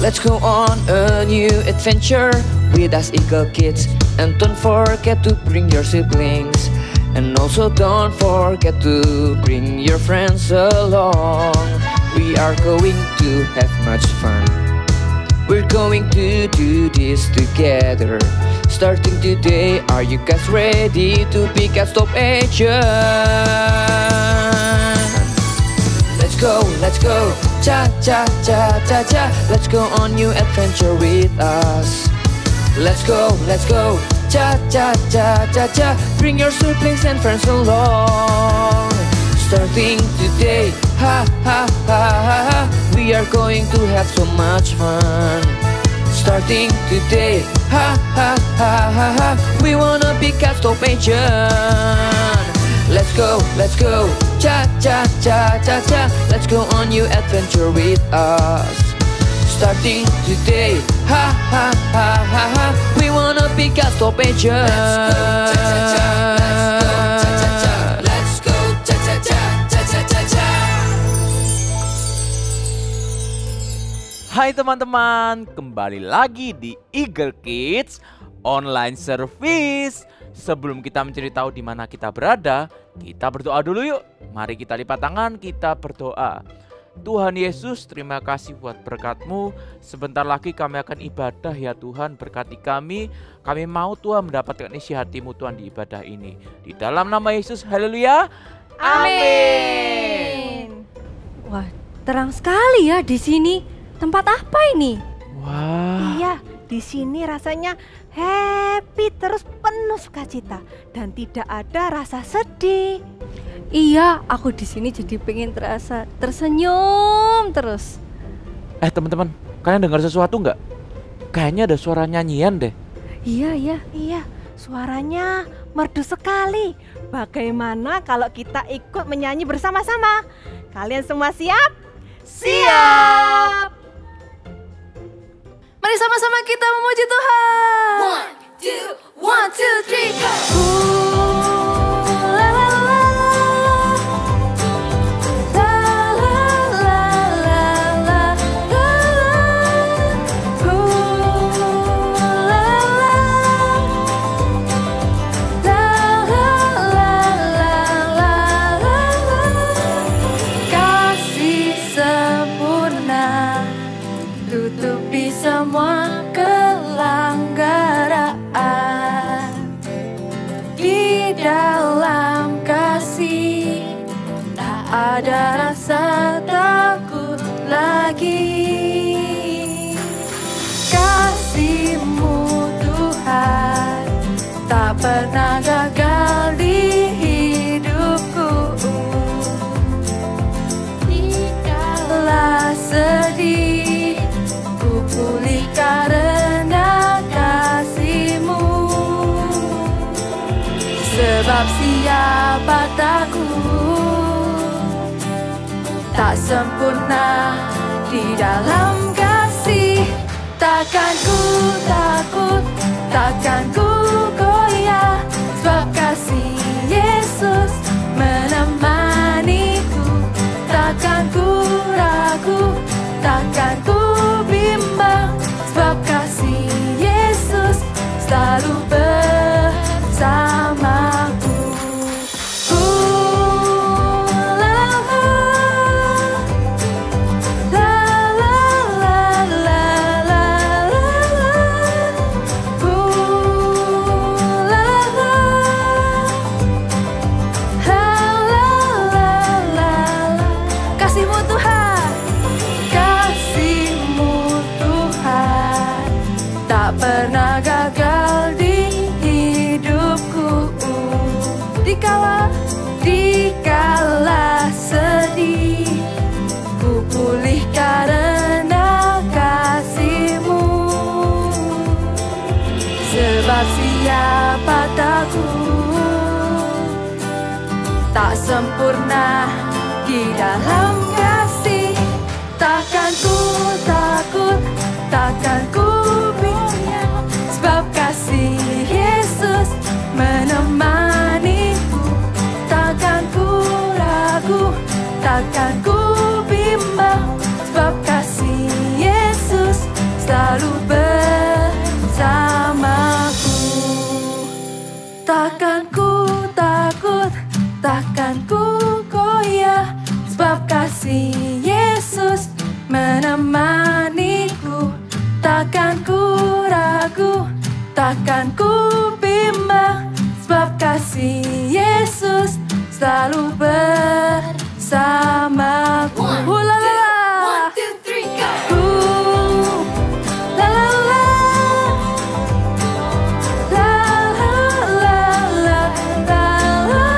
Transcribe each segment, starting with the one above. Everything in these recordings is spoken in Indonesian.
Let's go on a new adventure with us Eagle Kids. And don't forget to bring your siblings. And also don't forget to bring your friends along. We are going to have much fun. We're going to do this together. Starting today, are you guys ready to pick a stop agent? Let's go, cha cha cha cha cha. Let's go on new adventure with us. Let's go, cha cha cha cha cha. Bring your siblings and friends along. Starting today, ha ha ha ha ha. We are going to have so much fun. Starting today, ha ha ha ha ha. We wanna be cat stop agent. Let's go, cha cha cha cha cha. Let's go on new adventure with us. Starting today, ha ha ha ha ha. We wanna be cat stop agent. Let's go, cha cha cha cha cha cha cha. Hai teman-teman, kembali lagi di Eagle Kids Online Service. Sebelum kita mencari tahu di mana kita berada, kita berdoa dulu yuk. Mari kita lipat tangan, kita berdoa. Tuhan Yesus, terima kasih buat berkat-Mu. Sebentar lagi kami akan ibadah ya Tuhan, berkati kami. Kami mau Tuhan mendapatkan isi hati-Mu Tuhan di ibadah ini. Di dalam nama Yesus, haleluya. Amin. Wah, terang sekali ya di sini. Tempat apa ini? Wah. Iya, di sini rasanya happy, terus penuh sukacita dan tidak ada rasa sedih. Iya, aku di sini jadi pengen terasa tersenyum terus. Teman-teman, kalian dengar sesuatu nggak? Kayaknya ada suara nyanyian deh. Iya. Suaranya merdu sekali. Bagaimana kalau kita ikut menyanyi bersama-sama? Kalian semua siap? Siap. Mari sama-sama kita memuji Tuhan. 1, 2, 3, go. La la la semua kelanggaraan di dalam kasih, tak ada rasa takut lagi. Kasih-Mu Tuhan tak pernah gagal di hidupku. Dikala sedih pulih karena kasih-Mu. Sebab siapa takut, tak sempurna di dalam kasih. Takkan ku takut, takkan ku goyah, sebab kasih Yesus menemaniku. Takkan ku ragu, takkan ku bimbang, sebab kasih Yesus selalu bersamaku. Pernah gagal di hidupku. Dikala sedih, ku pulih karena kasih-Mu. Sebab siapa takut, tak sempurna di dalam kasih. Takkan ku takut, takkan ku bimbang, sebab kasih Yesus menemaniku. Takkan ku ragu, takkan ku bimbang, sebab kasih Yesus takkan ku bimbang, sebab kasih Yesus selalu bersamaku. La la la. 1, 2, 3, go! La la la. La la la la la la la.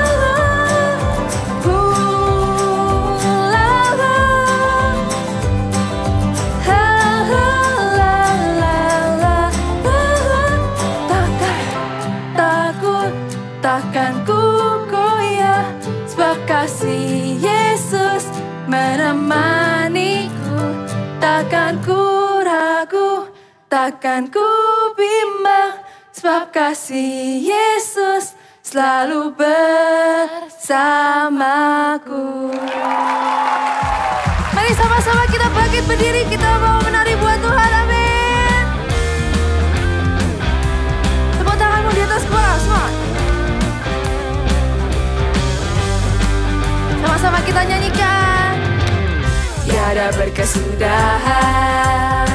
La la. La la la la la la. Takkan takut, takkan ku goyah, sebab kasih Yesus menemaniku. Takkan ku ragu, takkan ku bimbang, sebab kasih Yesus selalu bersamaku. Mari sama-sama kita bangkit berdiri, kita mau menari buat Tuhan, amin. Tepuk tanganmu di atas kepala semua. Sama-sama kita nyanyikan. Tiada berkesudahan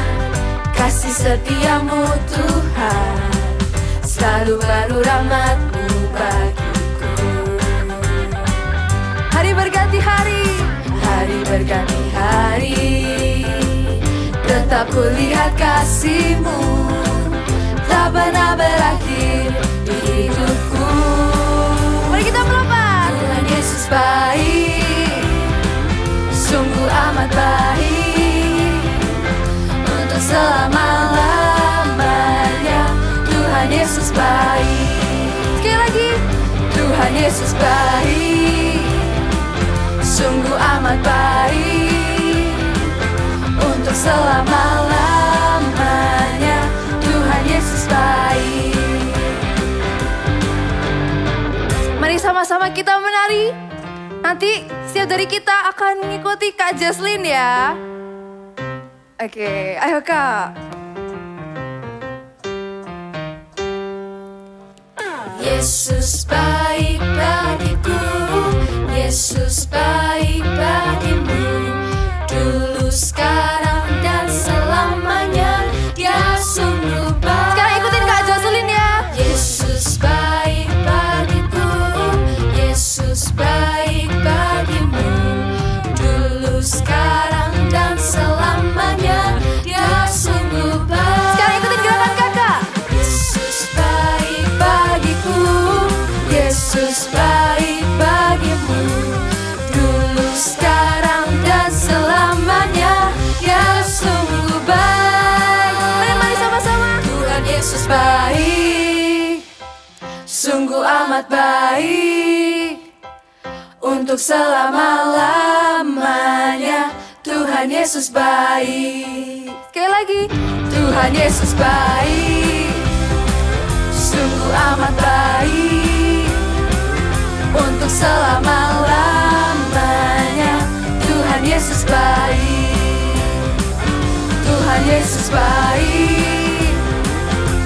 kasih setiamu Tuhan, selalu baru rahmat-Mu bagiku. Hari berganti hari, hari berganti hari, tetap kulihat kasih-Mu tak pernah berakhir di hidupku. Mari kita melompat. Tuhan Yesus baik, sungguh amat baik, untuk selama-lamanya. Tuhan Yesus baik. Sekali lagi. Tuhan Yesus baik, sungguh amat baik, untuk selama-lamanya. Tuhan Yesus baik. Mari sama-sama kita menari. Nanti setiap dari kita akan mengikuti Kak Jaslyn ya. Oke, ayo Kak. Yesus baik bagiku, Yesus baik bagimu, dulu, sekarang, dan selamanya. Dia sungguh baik. Sekarang ikutin Kak Jaslyn ya. Yesus baik bagiku, Yesus baik bagimu, dulu, sekarang, dan selamanya. Dia sungguh baik. Sekarang ikutin gerakan kakak. Yesus baik bagiku, Yesus baik bagimu, dulu, sekarang, dan selamanya. Dia sungguh baik. Mari sama-sama. Tuhan Yesus baik, sungguh amat baik, untuk selama-lamanya. Tuhan Yesus baik. Sekali lagi. Tuhan Yesus baik, sungguh amat baik, untuk selama-lamanya. Tuhan Yesus baik. Tuhan Yesus baik,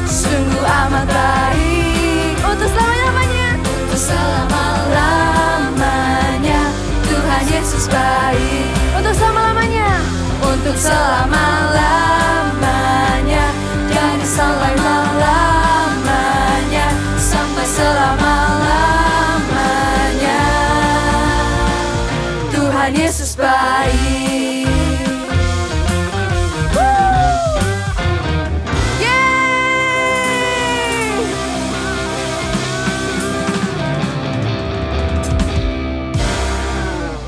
sungguh amat baik, untuk selama-lamanya. Untuk selama-lamanya. Tuhan Yesus baik, untuk selama-lamanya. Untuk selama-lamanya. Dari selama-lamanya sampai selama-lamanya. Tuhan Yesus baik.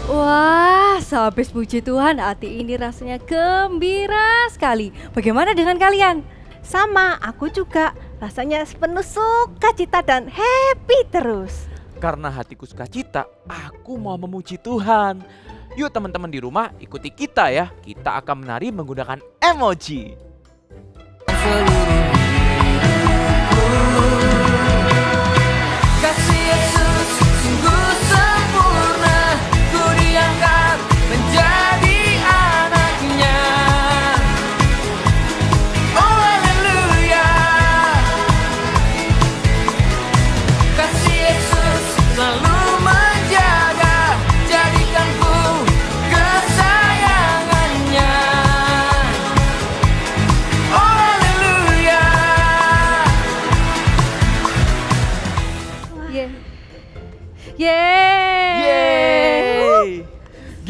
Wah, sehabis puji Tuhan, hati ini rasanya gembira sekali. Bagaimana dengan kalian? Sama, aku juga. Rasanya penuh sukacita dan happy terus. Karena hatiku sukacita, aku mau memuji Tuhan. Yuk teman-teman di rumah ikuti kita ya. Kita akan menari menggunakan emoji. Kasih Yesus sungguh sempurna, ku diangkat menjadi anaknya. Oh haleluya. Kasih Yesus selalu menjaga, jadikanku kesayangannya. Oh haleluya.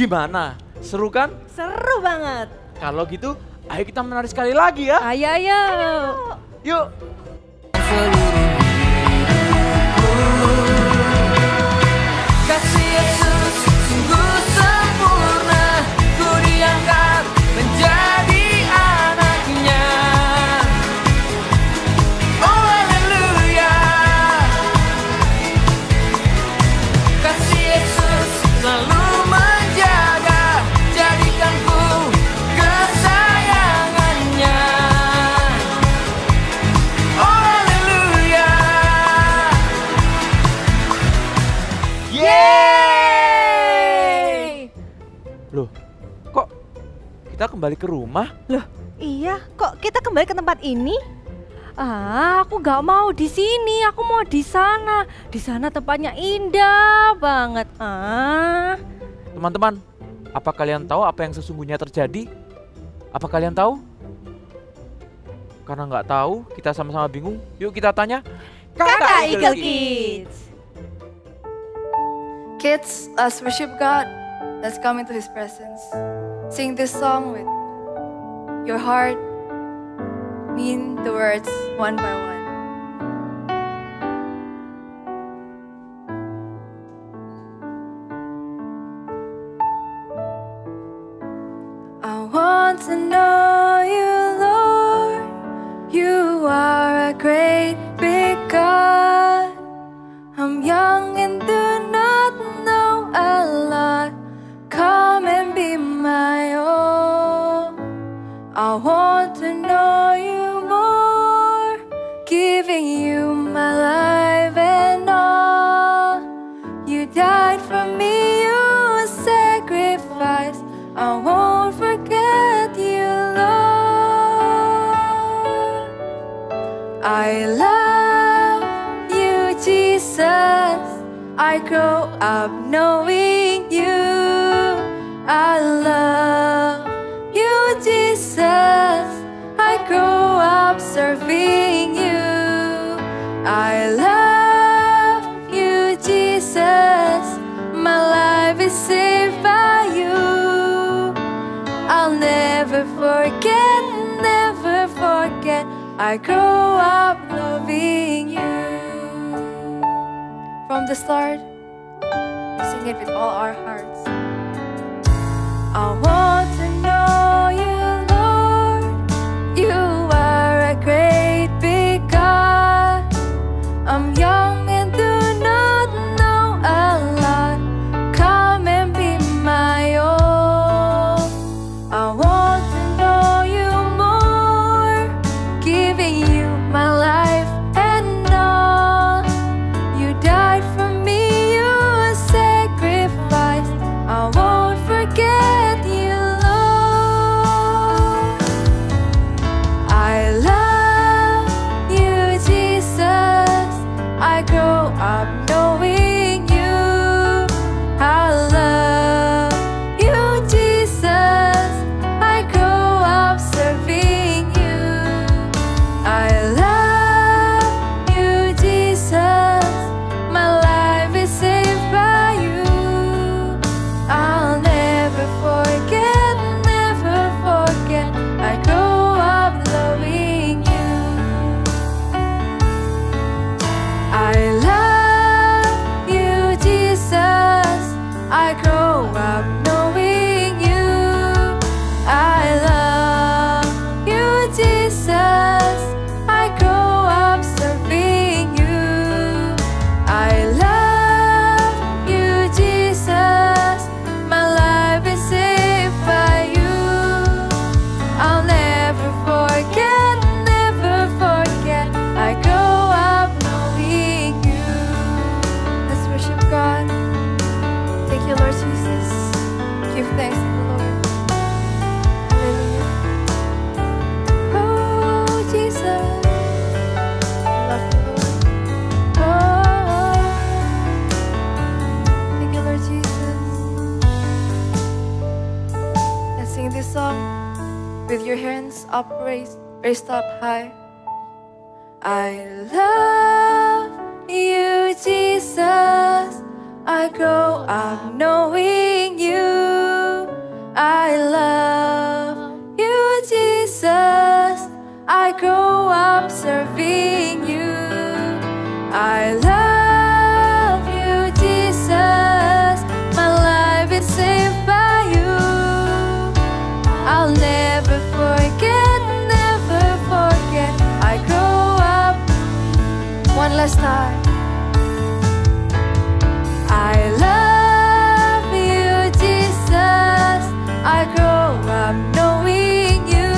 Gimana? Seru kan? Seru banget. Kalau gitu, ayo kita menari sekali lagi ya. Ayo, ayo. Yuk. Kasih Yesus sungguh sempurna, ku diangkat menjadi anaknya. Oh haleluya. Kasih Yesus selalu menjaga, jadikanku kesayangannya. Oh haleluya. Yeay! Loh, kok kita kembali ke rumah? Loh, iya, kok kita kembali ke tempat ini? Aku nggak mau di sini, aku mau di sana. Di sana tempatnya indah banget. Teman-teman, apa kalian tahu apa yang sesungguhnya terjadi? Apa kalian tahu? Karena nggak tahu, kita sama-sama bingung. Yuk kita tanya. Kakak Eagle Kids. Kids, let's worship God. Let's come into His presence. Sing this song with your heart. Mean the words one by one. I want to know you, Lord. You are a great big God. I'm young and do not know a lot. Come and be my all. I want to know you more, giving you my life and all. You died for me, you sacrificed. I won't forget you, Lord. I love you, Jesus. I grow up knowing you. I love you, Jesus. I grow up serving you. I love you, Jesus. My life is saved by you. I'll never forget, never forget. I grow up loving you. From the start, we sing it with all our hearts. I want to know you, Lord. You are a great big God. I'm young and do not know a lot. Come and be my all. I want to know you more, giving you my life and all. You died for me, you sacrificed. I won't forget you, Lord. I love you, Jesus. I grow up knowing you. I love you, Jesus. I grow up serving you. I love you, Jesus. My life is saved by you. I'll never forget, never forget. I grow up loving you. I love you, Jesus. I grow up knowing you. I love you, Jesus. I grow up serving you. I love you, Jesus. My life is saved by you. I'll never forget, never forget. I grow up knowing you. Let's worship God. Thank you, Lord Jesus. Give thanks to the Lord. Hallelujah. Oh, Jesus. I love you, Lord. Oh, thank you, Lord Jesus. And sing this song with your hands up, raised up high. I love you, Jesus. I grow up knowing you. last time. I love you, Jesus. I grow up knowing you.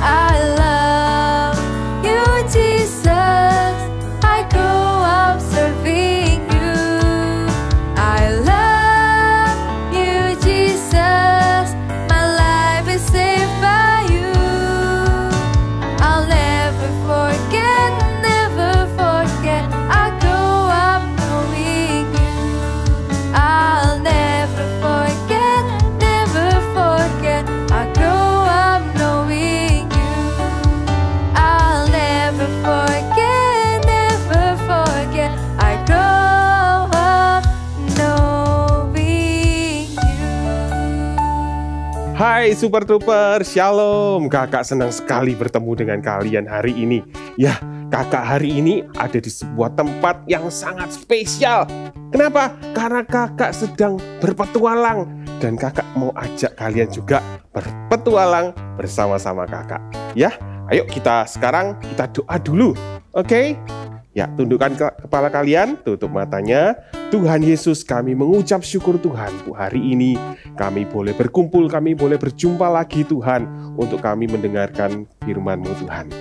I love you, Jesus. I grow up serving you. I love you, Jesus. My life is saved by you. I'll never forget, never forget. I grow up knowing you. I'll never forget, never forget. I grow up knowing you. I'll never forget, never forget. I grow up knowing you. Hai Super Trooper, Shalom. Kakak senang sekali bertemu dengan kalian hari ini. Ya, kakak hari ini ada di sebuah tempat yang sangat spesial. Kenapa? Karena kakak sedang berpetualang. Dan kakak mau ajak kalian juga berpetualang bersama-sama kakak. Ya, ayo sekarang kita doa dulu. Oke? Ya, tundukkan kepala kalian, tutup matanya. Tuhan Yesus, kami mengucap syukur Tuhan, hari ini kami boleh berkumpul, kami boleh berjumpa lagi Tuhan, untuk kami mendengarkan firman-Mu Tuhan.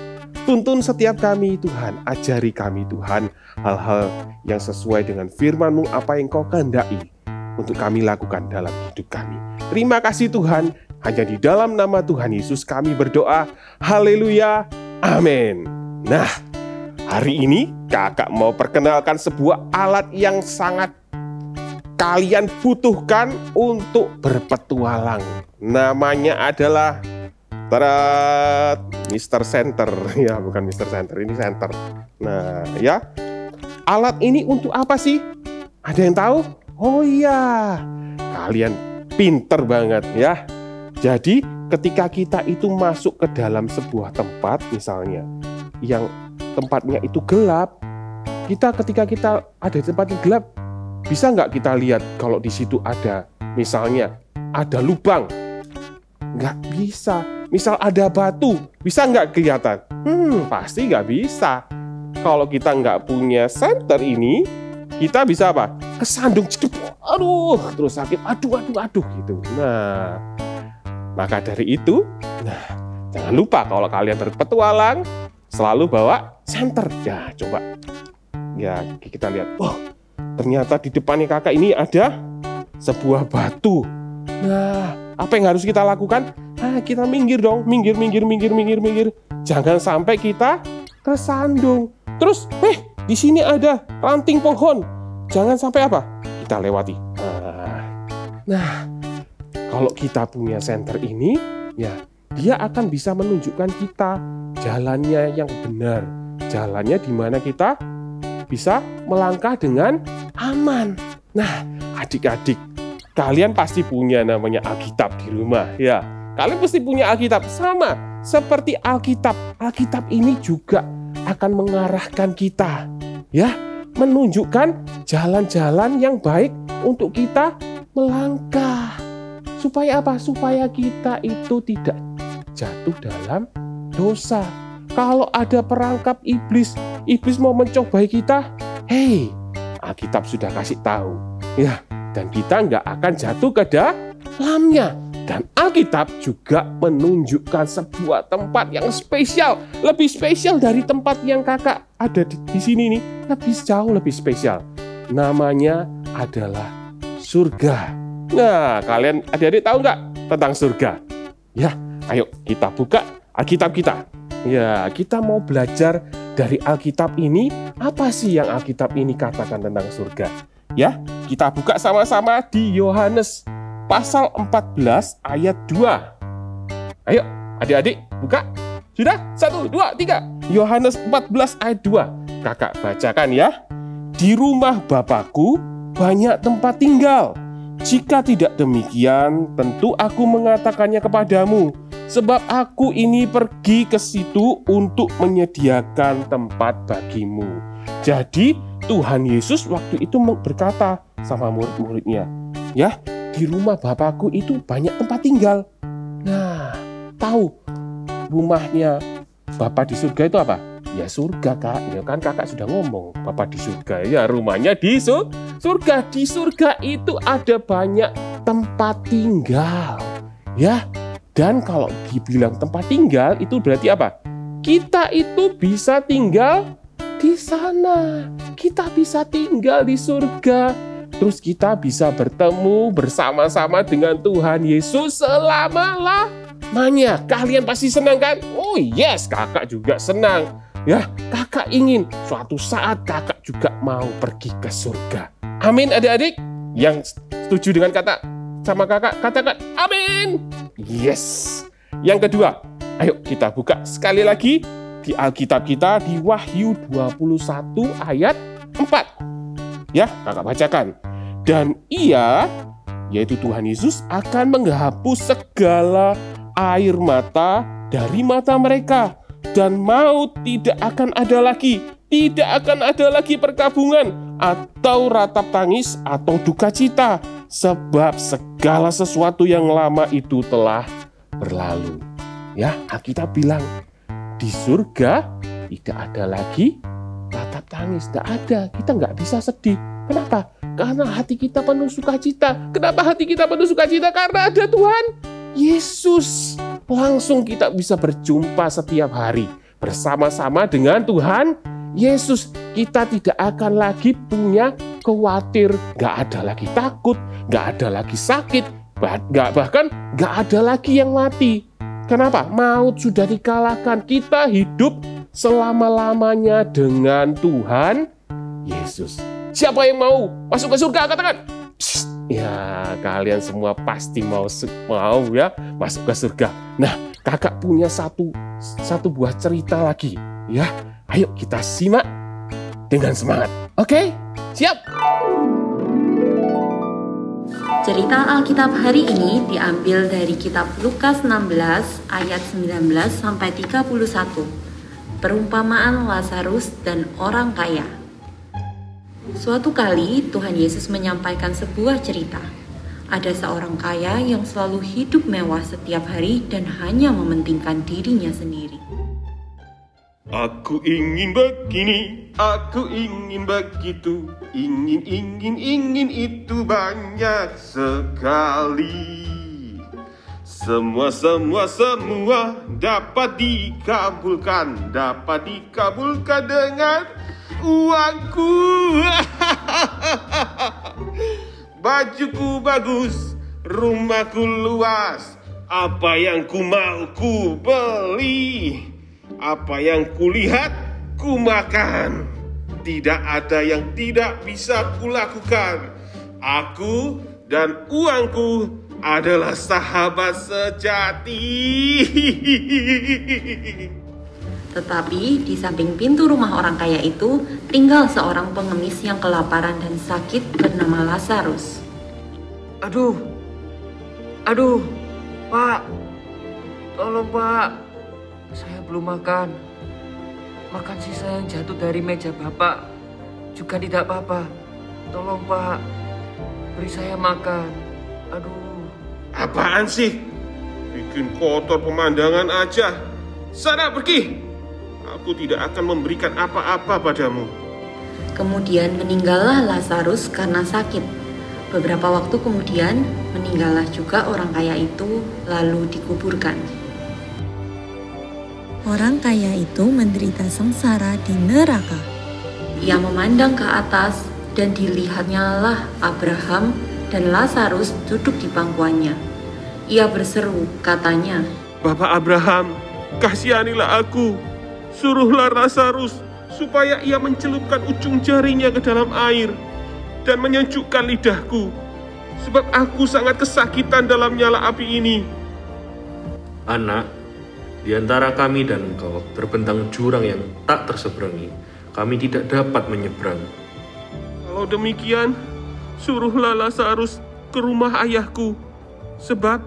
Tuntun setiap kami Tuhan, ajari kami Tuhan, hal-hal yang sesuai dengan firman-Mu, apa yang Kau kehendaki untuk kami lakukan dalam hidup kami. Terima kasih Tuhan, hanya di dalam nama Tuhan Yesus kami berdoa. Haleluya, amin. Nah, hari ini kakak mau perkenalkan sebuah alat yang sangat kalian butuhkan untuk berpetualang. Namanya adalah Mr. Center. Ya, bukan Mr. Center, ini center. Nah, ya. Alat ini untuk apa sih? Ada yang tahu? Oh iya, kalian pinter banget ya. Jadi, ketika kita itu masuk ke dalam sebuah tempat, misalnya, yang tempatnya itu gelap, ketika kita ada di tempat yang gelap, bisa nggak kita lihat kalau di situ ada, misalnya ada lubang? Nggak bisa. Misal ada batu, bisa nggak kelihatan? Pasti nggak bisa. Kalau kita nggak punya senter ini, kita bisa apa? Kesandung, aduh, terus sakit, aduh gitu. Nah, maka dari itu, jangan lupa kalau kalian berpetualang, selalu bawa senter. Ya, coba. Ya, kita lihat. Oh, ternyata di depannya kakak ini ada sebuah batu. Nah, apa yang harus kita lakukan? Kita minggir dong. Minggir. Jangan sampai kita kesandung. Terus, di sini ada ranting pohon. Jangan sampai apa? Kita lewati. Nah, kalau kita punya senter ini, ya, dia akan bisa menunjukkan kita jalannya yang benar. Jalannya di mana kita bisa melangkah dengan aman. Nah, adik-adik, kalian pasti punya namanya Alkitab di rumah, ya. Kalian pasti punya Alkitab, sama seperti Alkitab. Alkitab ini juga akan mengarahkan kita, ya, menunjukkan jalan-jalan yang baik untuk kita melangkah. Supaya apa? Supaya kita itu tidak jatuh dalam dosa. Kalau ada perangkap iblis mau mencobai kita, Alkitab sudah kasih tahu, ya, dan kita nggak akan jatuh ke dalamnya. Dan Alkitab juga menunjukkan sebuah tempat yang spesial, lebih spesial dari tempat yang kakak ada di sini nih, lebih spesial. Namanya adalah surga. Nah, kalian adik-adik tahu nggak tentang surga? Ya, ayo kita buka Alkitab kita. Ya, kita mau belajar dari Alkitab ini, apa sih yang Alkitab ini katakan tentang surga? Ya, kita buka sama-sama di Yohanes pasal 14 ayat 2. Ayo, adik-adik, buka. Sudah? 1, 2, 3. Yohanes 14 ayat 2. Kakak bacakan ya. Di rumah Bapakku banyak tempat tinggal. Jika tidak demikian, tentu aku mengatakannya kepadamu. Sebab aku ini pergi ke situ untuk menyediakan tempat bagimu. Jadi, Tuhan Yesus waktu itu berkata sama murid-muridnya, ya, di rumah Bapakku itu banyak tempat tinggal. Nah, tahu rumahnya Bapa di surga itu apa? Ya surga, Kak. Ya kan kakak sudah ngomong, Papa di surga. Ya rumahnya di surga. Di surga itu ada banyak tempat tinggal. Ya. Dan kalau dibilang tempat tinggal itu berarti apa? Kita itu bisa tinggal di sana. Kita bisa tinggal di surga. Terus kita bisa bertemu bersama-sama dengan Tuhan Yesus selama-lamanya. Kalian pasti senang kan? Oh yes, kakak juga senang. Ya, kakak ingin suatu saat kakak juga mau pergi ke surga. Amin adik-adik. Yang setuju dengan sama kakak, katakan amin. Yes. Yang kedua, ayo kita buka sekali lagi di Alkitab kita di Wahyu 21 ayat 4. Ya, kakak bacakan. Dan ia, yaitu Tuhan Yesus, akan menghapus segala air mata dari mata mereka. Dan maut tidak akan ada lagi. Tidak akan ada lagi perkabungan atau ratap tangis atau duka cita. Sebab segala sesuatu yang lama itu telah berlalu. Ya, Alkitab bilang di surga tidak ada lagi ratap tangis. Tidak ada. Kita nggak bisa sedih. Kenapa? Karena hati kita penuh sukacita. Kenapa hati kita penuh sukacita? Karena ada Tuhan Yesus. Langsung kita bisa berjumpa setiap hari bersama-sama dengan Tuhan Yesus. Kita tidak akan lagi punya khawatir, nggak ada lagi takut, nggak ada lagi sakit, bahkan nggak ada lagi yang mati. Kenapa? Maut sudah dikalahkan. Kita hidup selama-lamanya dengan Tuhan Yesus. Siapa yang mau masuk ke surga? Katakan. Ya, kalian semua pasti mau ya masuk ke surga. Nah, kakak punya satu buah cerita lagi. Ya, ayo kita simak dengan semangat. Oke? Siap? Cerita Alkitab hari ini diambil dari kitab Lukas 16 ayat 19 sampai 31. Perumpamaan Lazarus dan orang kaya. Suatu kali Tuhan Yesus menyampaikan sebuah cerita. Ada seorang kaya yang selalu hidup mewah setiap hari dan hanya mementingkan dirinya sendiri. Aku ingin begini, aku ingin begitu, ingin itu banyak sekali. Semua dapat dikabulkan dengan uangku. Bajuku bagus, rumahku luas, apa yang ku mau ku beli, apa yang kulihat ku makan. Tidak ada yang tidak bisa kulakukan. Aku dan uangku adalah sahabat sejati. Tetapi di samping pintu rumah orang kaya itu tinggal seorang pengemis yang kelaparan dan sakit bernama Lazarus. Aduh, Pak, tolong Pak, saya belum makan. Makan sisa yang jatuh dari meja Bapak juga tidak apa-apa. Tolong Pak, beri saya makan. Aduh. Apaan sih? Bikin kotor pemandangan aja. Sana pergi. Aku tidak akan memberikan apa-apa padamu. Kemudian meninggallah Lazarus karena sakit. Beberapa waktu kemudian meninggallah juga orang kaya itu lalu dikuburkan. Orang kaya itu menderita sengsara di neraka. Ia memandang ke atas dan dilihatnya lah Abraham dan Lazarus duduk di pangkuannya. Ia berseru, katanya, Bapak Abraham, kasihanilah aku. Suruhlah Lazarus supaya ia mencelupkan ujung jarinya ke dalam air dan menyejukkan lidahku, sebab aku sangat kesakitan dalam nyala api ini. Anak, di antara kami dan engkau terbentang jurang yang tak terseberangi. Kami tidak dapat menyeberang. Kalau demikian, suruhlah Lazarus ke rumah ayahku, sebab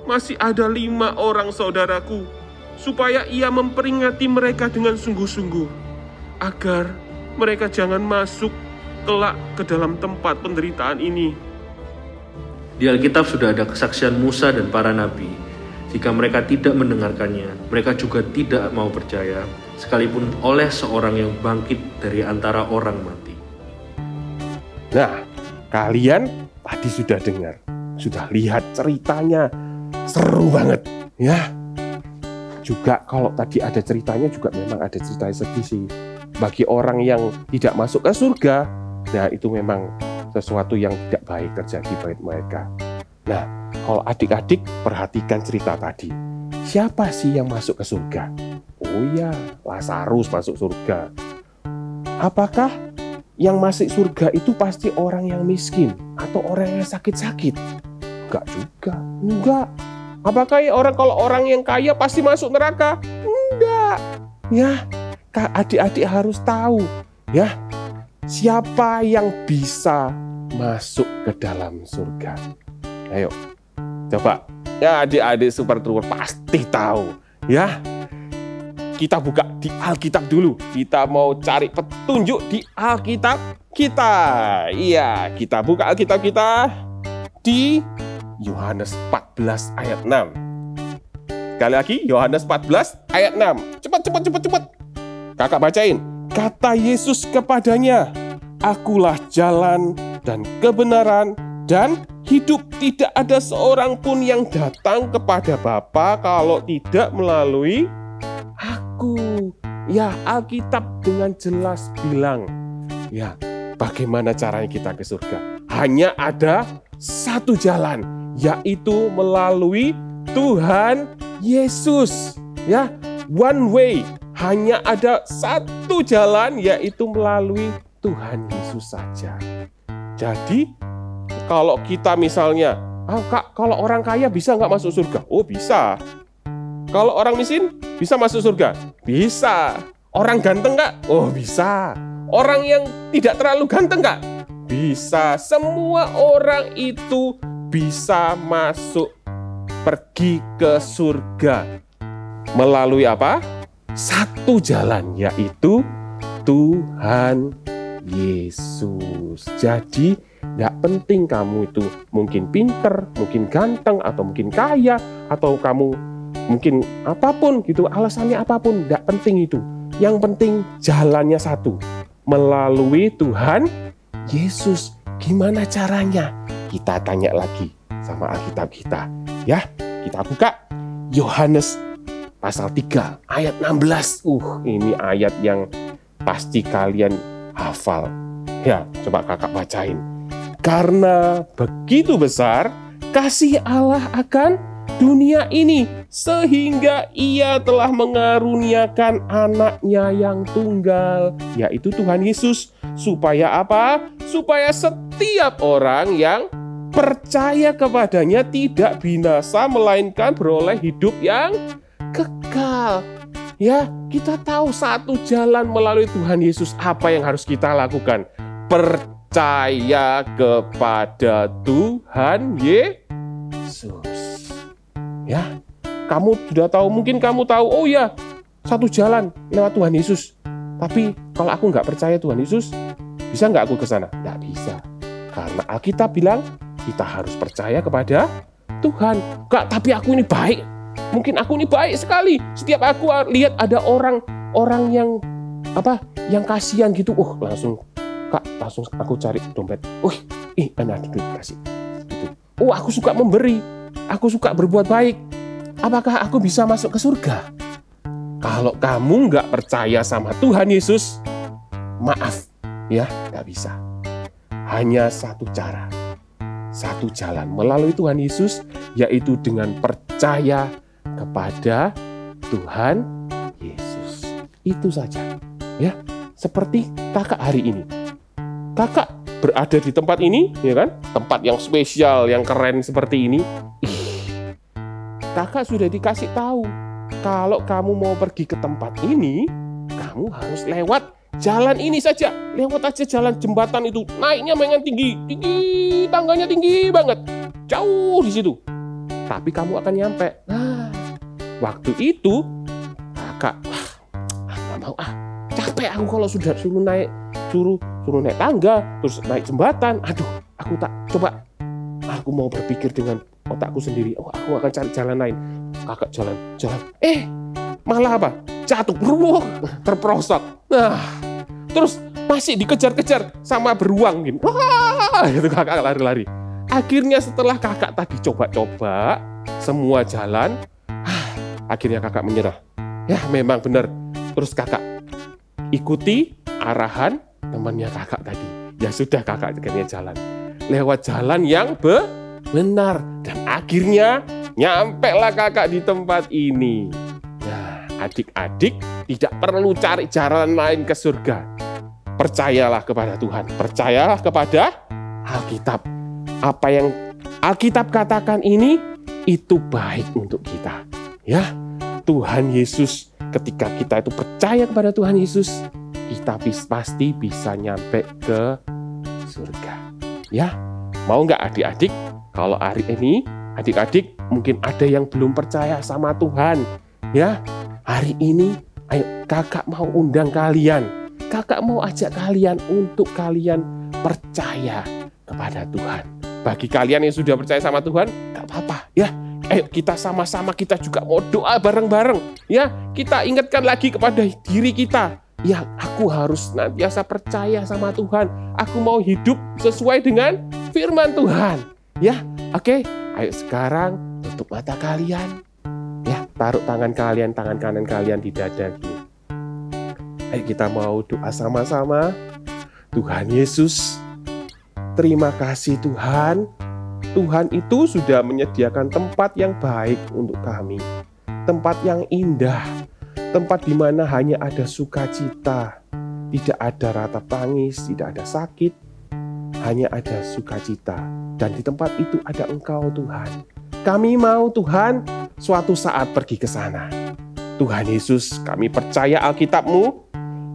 masih ada 5 orang saudaraku, supaya ia memperingati mereka dengan sungguh-sungguh, agar mereka jangan masuk kelak ke dalam tempat penderitaan ini. Di Alkitab sudah ada kesaksian Musa dan para nabi. Jika mereka tidak mendengarkannya, mereka juga tidak mau percaya, sekalipun oleh seorang yang bangkit dari antara orang mati. Nah, kalian tadi sudah dengar, sudah lihat ceritanya, seru banget ya. Juga kalau tadi ada ceritanya juga memang ada cerita sedih sih. Bagi orang yang tidak masuk ke surga, nah itu memang sesuatu yang tidak baik terjadi pada mereka. Nah, kalau adik-adik perhatikan cerita tadi, siapa sih yang masuk ke surga? Oh ya, Lazarus masuk surga. Apakah yang masuk surga itu pasti orang yang miskin atau orang yang sakit-sakit? Enggak juga, enggak. Apakah kalau orang yang kaya pasti masuk neraka? Enggak. Ya, adik-adik harus tahu ya, siapa yang bisa masuk ke dalam surga. Ayo, coba. Ya, adik-adik Super Trooper pasti tahu ya. Kita buka di Alkitab dulu. Kita mau cari petunjuk di Alkitab kita. Iya, kita buka Alkitab kita di Yohanes 14 ayat 6. Sekali lagi, Yohanes 14 ayat 6. Cepat. Kakak bacain. Kata Yesus kepadanya, "Akulah jalan dan kebenaran dan hidup. Tidak ada seorang pun yang datang kepada Bapa kalau tidak melalui Aku." Ya, Alkitab dengan jelas bilang, ya, bagaimana caranya kita ke surga? Hanya ada satu jalan, yaitu melalui Tuhan Yesus. Ya, one way. Hanya ada satu jalan, yaitu melalui Tuhan Yesus saja. Jadi, kalau kita misalnya, Kak, kalau orang kaya bisa nggak masuk surga? Oh, bisa. Kalau orang miskin bisa masuk surga? Bisa. Orang ganteng nggak? Oh, bisa. Orang yang tidak terlalu ganteng nggak? Bisa. Semua orang itu bisa masuk, pergi ke surga. Melalui apa? Satu jalan, yaitu Tuhan Yesus. Jadi, tidak penting kamu itu mungkin pinter, mungkin ganteng, atau mungkin kaya, atau kamu mungkin apapun gitu, alasannya apapun, tidak penting itu. Yang penting jalannya satu, melalui Tuhan Yesus. Gimana caranya? Kita tanya lagi sama Alkitab kita. Ya, kita buka Yohanes pasal 3 ayat 16. Ini ayat yang pasti kalian hafal. Ya, coba kakak bacain. Karena begitu besar kasih Allah akan dunia ini, sehingga Ia telah mengaruniakan anaknya yang tunggal, yaitu Tuhan Yesus. Supaya apa? Supaya setiap orang yang percaya kepadanya tidak binasa, melainkan beroleh hidup yang kekal. Ya, kita tahu satu jalan melalui Tuhan Yesus. Apa yang harus kita lakukan? Percaya kepada Tuhan Yesus. Ya, kamu sudah tahu, mungkin kamu tahu, oh ya, satu jalan lewat Tuhan Yesus. Tapi kalau aku nggak percaya Tuhan Yesus, bisa nggak aku ke sana? Nggak bisa. Karena Alkitab bilang, kita harus percaya kepada Tuhan. Kak, tapi aku ini baik. Mungkin aku ini baik sekali. Setiap aku lihat ada orang yang kasihan gitu, langsung aku cari dompet. Ada duit kasih. Gitu. Aku suka memberi. Aku suka berbuat baik. Apakah aku bisa masuk ke surga? Kalau kamu nggak percaya sama Tuhan Yesus, maaf, ya, nggak bisa. Hanya satu cara, satu jalan melalui Tuhan Yesus, yaitu dengan percaya kepada Tuhan Yesus. Itu saja, ya. Seperti kakak hari ini. Kakak berada di tempat ini, ya kan? Tempat yang spesial, yang keren seperti ini. Kakak sudah dikasih tahu, kalau kamu mau pergi ke tempat ini, kamu harus lewat jalan ini saja. Lewat aja jalan jembatan itu. Naiknya memang tinggi, tangganya tinggi banget. Jauh di situ. Tapi kamu akan nyampe. Nah, waktu itu kakak, nggak mau capek aku kalau sudah suruh naik tangga, terus naik jembatan. Aduh, aku tak coba. Aku mau berpikir dengan otakku sendiri. Aku akan cari jalan lain. kakak jalan. Malah apa? Jatuh, terperosok. Nah, terus masih dikejar-kejar sama beruang gini. Wah, itu kakak lari-lari. Akhirnya setelah kakak tadi coba-coba semua jalan, akhirnya kakak menyerah. Ya memang benar. Terus kakak ikuti arahan temannya kakak tadi. Ya sudah, kakak akhirnya jalan lewat jalan yang benar. Dan akhirnya nyampe lah kakak di tempat ini. Nah, adik-adik tidak perlu cari jalan lain ke surga. Percayalah kepada Tuhan, percayalah kepada Alkitab. Apa yang Alkitab katakan ini, itu baik untuk kita. Ya, Tuhan Yesus, ketika kita itu percaya kepada Tuhan Yesus, kita pasti bisa nyampe ke surga. Ya, mau nggak adik-adik? Kalau hari ini adik-adik mungkin ada yang belum percaya sama Tuhan. Ya, hari ini ayo kakak mau undang kalian. Kakak mau ajak kalian untuk kalian percaya kepada Tuhan. Bagi kalian yang sudah percaya sama Tuhan, nggak apa-apa. Ya, ayo kita sama-sama, kita juga mau doa bareng-bareng. Ya, kita ingatkan lagi kepada diri kita. Ya, aku harus senantiasa percaya sama Tuhan. Aku mau hidup sesuai dengan firman Tuhan. Ya, oke. Ayo sekarang tutup mata kalian. Ya, taruh tangan kanan kalian di dada gini. Ayo kita mau doa sama-sama. Tuhan Yesus, terima kasih Tuhan. Tuhan itu sudah menyediakan tempat yang baik untuk kami. Tempat yang indah. Tempat di mana hanya ada sukacita, tidak ada ratap tangis, tidak ada sakit, hanya ada sukacita. Dan di tempat itu ada Engkau Tuhan. Kami mau Tuhan suatu saat pergi ke sana. Tuhan Yesus, kami percaya Alkitab-Mu,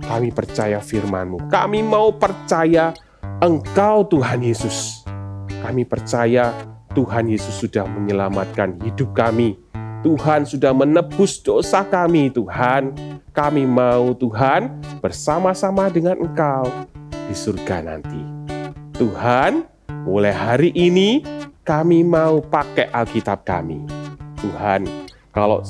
kami percaya firman-Mu. Kami mau percaya Engkau Tuhan Yesus. Kami percaya Tuhan Yesus sudah menyelamatkan hidup kami. Tuhan sudah menebus dosa kami, Tuhan. Kami mau, Tuhan, bersama-sama dengan Engkau di surga nanti. Tuhan, mulai hari ini kami mau pakai Alkitab kami. Tuhan, kalau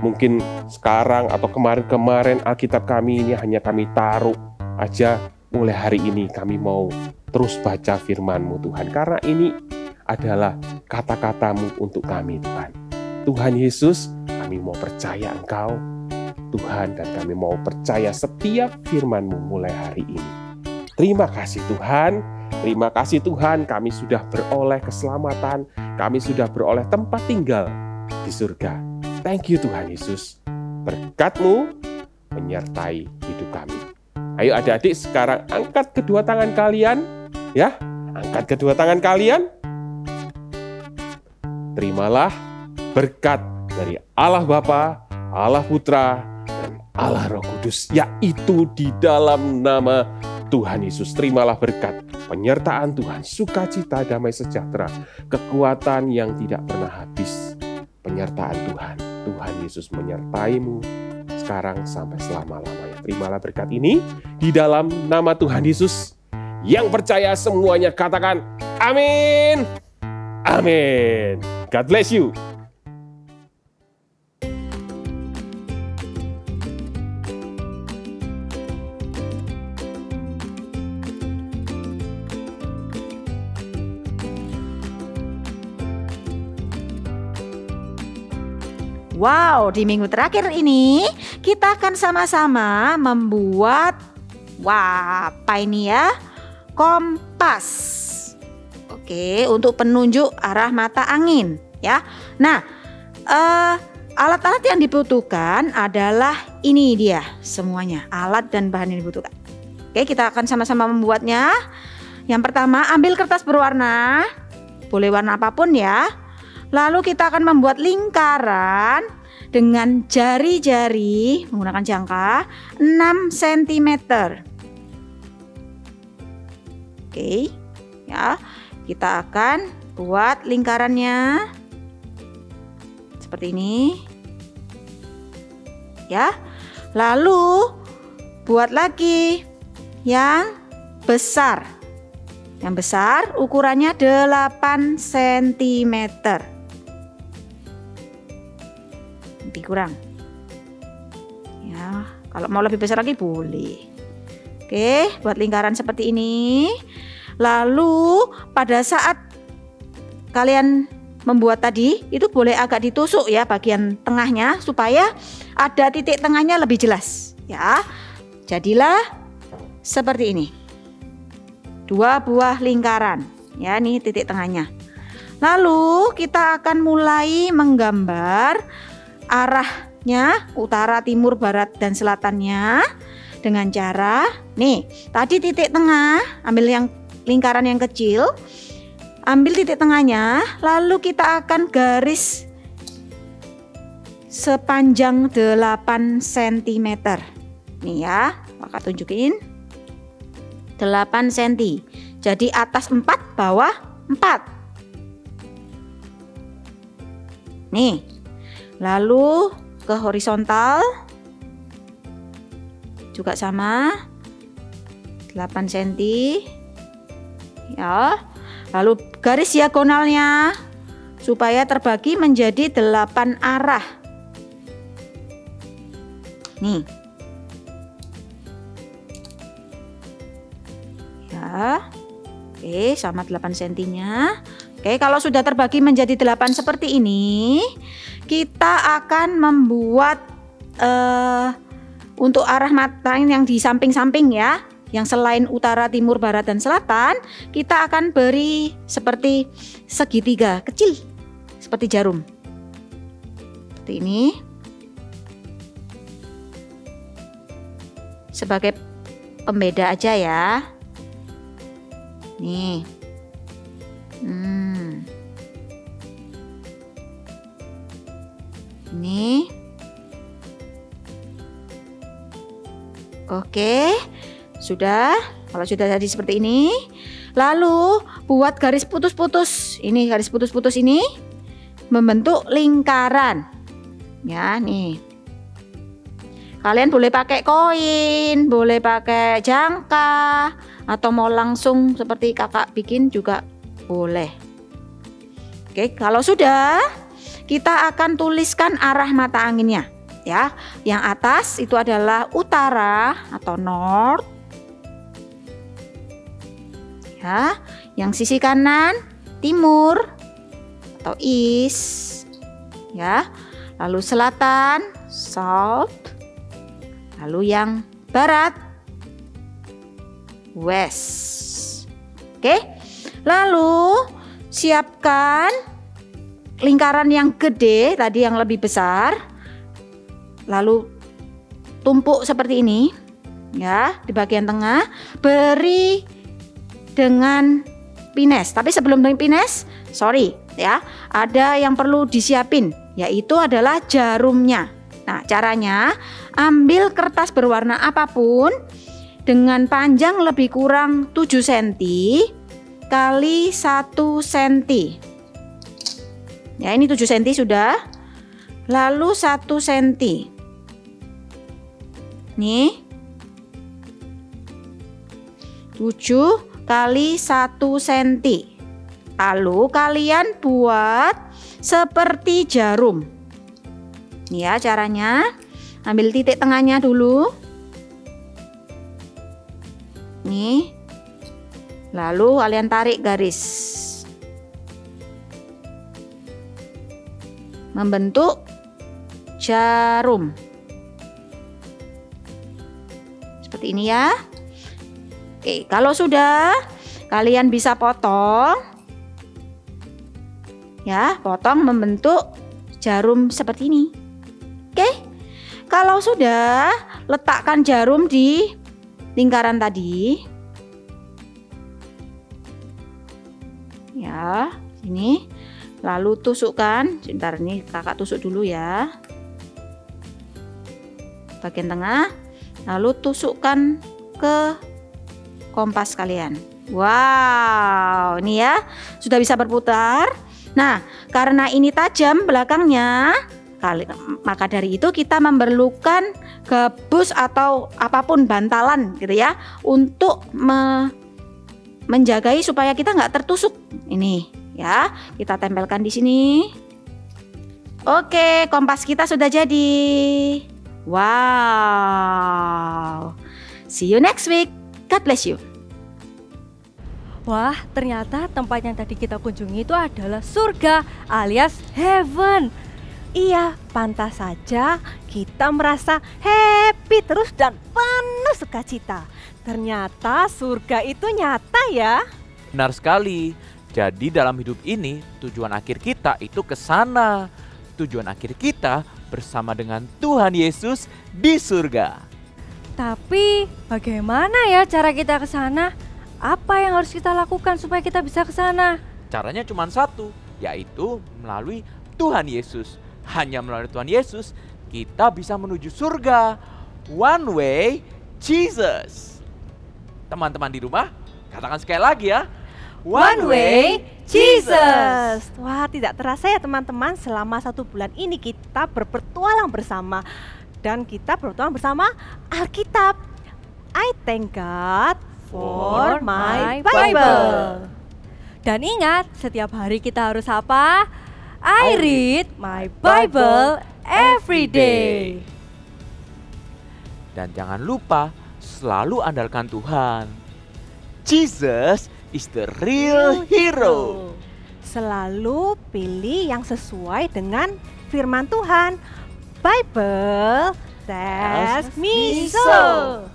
mungkin sekarang atau kemarin-kemarin Alkitab kami ini hanya kami taruh aja, mulai hari ini kami mau terus baca firman-Mu, Tuhan. Karena ini adalah kata-kata-Mu untuk kami, Tuhan. Tuhan Yesus, kami mau percaya Engkau, Tuhan, dan kami mau percaya setiap firman-Mu mulai hari ini. Terima kasih Tuhan, terima kasih Tuhan, kami sudah beroleh keselamatan, kami sudah beroleh tempat tinggal di surga. Thank you Tuhan Yesus, berkat-Mu menyertai hidup kami. Ayo adik-adik sekarang angkat kedua tangan kalian, ya, angkat kedua tangan kalian. Terimalah berkat dari Allah Bapa, Allah Putra, dan Allah Roh Kudus, yaitu di dalam nama Tuhan Yesus. Terimalah berkat, penyertaan Tuhan, sukacita, damai sejahtera, kekuatan yang tidak pernah habis. Penyertaan Tuhan, Tuhan Yesus menyertai-mu sekarang sampai selama-lamanya. Terimalah berkat ini di dalam nama Tuhan Yesus. Yang percaya semuanya katakan amin. Amin. God bless you. Wow, di minggu terakhir ini kita akan sama-sama membuat apa ini ya? Kompas. Oke, untuk penunjuk arah mata angin ya. Nah, alat-alat yang dibutuhkan adalah ini dia semuanya, alat dan bahan yang dibutuhkan. Oke, kita akan sama-sama membuatnya. Yang pertama, ambil kertas berwarna, boleh warna apapun ya. Lalu kita akan membuat lingkaran dengan jari-jari menggunakan jangka 6 cm. Oke, ya. Kita akan buat lingkarannya seperti ini. Ya. Lalu buat lagi yang besar. Yang besar ukurannya 8 cm. kurang. Ya, kalau mau lebih besar lagi boleh. Oke, buat lingkaran seperti ini. Lalu pada saat kalian membuat tadi, itu boleh agak ditusuk ya bagian tengahnya supaya ada titik tengahnya lebih jelas ya. Jadilah seperti ini. 2 buah lingkaran ya, nih titik tengahnya. Lalu kita akan mulai menggambar arahnya, utara, timur, barat, dan selatannya dengan cara nih, tadi titik tengah, ambil yang lingkaran yang kecil, ambil titik tengahnya, lalu kita akan garis sepanjang 8 cm. Nih ya, Kakak tunjukin 8 cm. Jadi atas 4, bawah 4. Nih, lalu ke horizontal juga sama 8 cm ya. Lalu garis diagonalnya supaya terbagi menjadi 8 arah. Nih ya, oke, sama 8 cm-nya. Oke, kalau sudah terbagi menjadi 8 seperti ini, kita akan membuat untuk arah mata yang di samping-samping ya, yang selain utara, timur, barat, dan selatan, kita akan beri seperti segitiga kecil, seperti jarum. Seperti ini. Sebagai pembeda aja ya. Nih. Ini. Oke, sudah. Kalau sudah jadi seperti ini, lalu buat garis putus-putus. Ini garis putus-putus ini membentuk lingkaran. Ya, nih. Kalian boleh pakai koin, boleh pakai jangka, atau mau langsung seperti kakak bikin juga boleh. Oke, kalau sudah, kita akan tuliskan arah mata anginnya ya. Yang atas itu adalah utara atau north ya. Yang sisi kanan timur atau east ya. Lalu selatan south. Lalu yang barat west. Oke, lalu siapkan lingkaran yang gede tadi, yang lebih besar, lalu tumpuk seperti ini ya di bagian tengah, beri dengan pines. Tapi sebelum dengan pines, sorry ya, ada yang perlu disiapin, yaitu adalah jarumnya. Nah, caranya ambil kertas berwarna apapun dengan panjang lebih kurang 7 cm kali 1 cm. Ya, ini 7 cm sudah. Lalu 1 cm. Nih. 7 kali 1 cm. Lalu kalian buat seperti jarum. Nih ya caranya. Ambil titik tengahnya dulu. Nih. Lalu kalian tarik garis. Membentuk jarum. Seperti ini ya. Oke, kalau sudah, kalian bisa potong. Ya, potong membentuk jarum seperti ini. Oke. Kalau sudah, letakkan jarum di lingkaran tadi. Ya, sini. Lalu tusukkan. Sebentar, ini kakak tusuk dulu ya. Bagian tengah. Lalu tusukkan ke kompas kalian. Wow, ini ya sudah bisa berputar. Nah, karena ini tajam belakangnya, maka dari itu kita memerlukan gabus atau apapun bantalan gitu ya, untuk menjagai supaya kita nggak tertusuk. Ini ya, kita tempelkan di sini. Oke, kompas kita sudah jadi. Wow. See you next week. God bless you. Wah, ternyata tempat yang tadi kita kunjungi itu adalah surga alias heaven. Iya, pantas saja kita merasa happy terus dan penuh sukacita. Ternyata surga itu nyata ya. Benar sekali. Jadi dalam hidup ini tujuan akhir kita itu ke sana. Tujuan akhir kita bersama dengan Tuhan Yesus di surga. Tapi bagaimana ya cara kita ke sana? Apa yang harus kita lakukan supaya kita bisa ke sana? Caranya cuma satu, yaitu melalui Tuhan Yesus. Hanya melalui Tuhan Yesus kita bisa menuju surga. One way Jesus. Teman-teman di rumah, katakan sekali lagi ya. One way Jesus. Wah, tidak terasa ya teman-teman, selama 1 bulan ini kita berpetualang bersama. Dan kita berpetualang bersama Alkitab. I thank God for my Bible. Dan ingat, setiap hari kita harus apa? I read my Bible every day. Dan jangan lupa selalu andalkan Tuhan. Jesus is the real hero. Selalu pilih yang sesuai dengan firman Tuhan. Bible tells me so.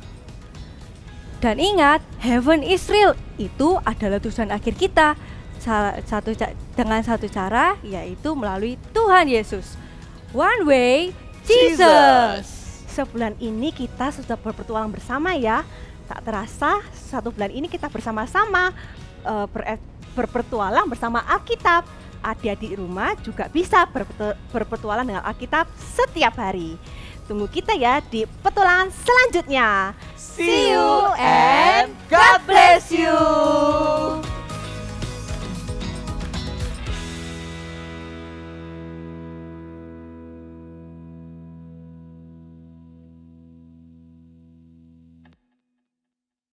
Dan ingat, heaven is real. Itu adalah tujuan akhir kita. Dengan satu cara, yaitu melalui Tuhan Yesus. One way Jesus. Sebulan ini kita sudah berpetualang bersama ya. Tak terasa 1 bulan ini kita bersama-sama berpetualang bersama Alkitab. Adik-adik rumah juga bisa berpetualang dengan Alkitab setiap hari. Tunggu kita ya di petualangan selanjutnya. See you